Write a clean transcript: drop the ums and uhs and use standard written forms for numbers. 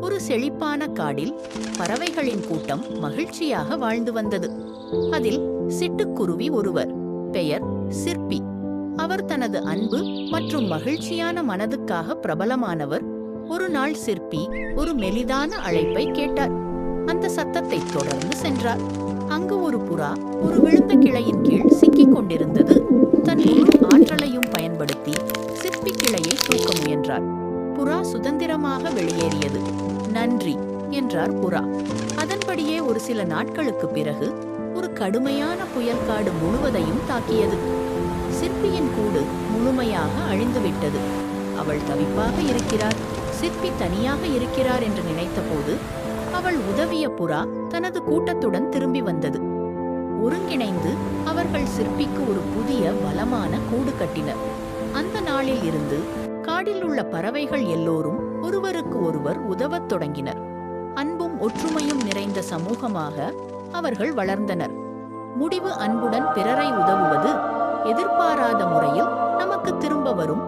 ஒரு செழிப்பான காடில் பறவைகளின் கூட்டம் மகிழ்ச்சியாக வாழ்ந்து வந்தது. அதில் சிட்டுக்குருவி ஒருவர், பெயர் சிற்பி. அவர் தனது அன்பு மற்றும் மகிழ்ச்சியான மனதுக்காக பிரபலமானவர். ஒரு நாள் சிற்பி ஒரு மெலிதான அழைப்பை கேட்டார். அந்த சத்தத்தை தொடர்ந்து சென்றார். அங்கு ஒரு புறா ஒரு விழுந்த கிளையின் கீழ் சிக்கிக் கொண்டிருந்தது. தன் முழு ஆற்றலையும் பயன்படுத்தி சிற்பி கிளையை தூக்க முயன்றார். புறா சுதந்திரமாக வெளியேறியது. நன்றி என்றார் புறா. அதன்படியே ஒரு சில நாட்களுக்கு பிறகு ஒரு கடுமையான புயல் காடு முழுவதையும் தாக்கியது. சிற்பியின் கூடு முழுமையாக அழிந்துவிட்டது. அவள் தவிப்பாக இருக்கிறார், சிற்பி தனியாக இருக்கிறார் என்று நினைத்தபோது அவள் உதவிய புறா தனது கூட்டத்துடன் திரும்பி வந்தது. ஒருங்கிணைந்து அவர்கள் சிற்பிக்கு ஒரு புதிய பலமான கூடு கட்டினர். அந்த நாளில் இருந்து காடில் உள்ள பறவைகள் எல்லோரும் ஒருவருக்கு ஒருவர் உதவத் தொடங்கினர். அன்பும் ஒற்றுமையும் நிறைந்த சமூகமாக அவர்கள் வளர்ந்தனர். முடிவு: அன்புடன் பிறரை உதவுவது எதிர்பாராத முறையில் நமக்கு திரும்ப வரும்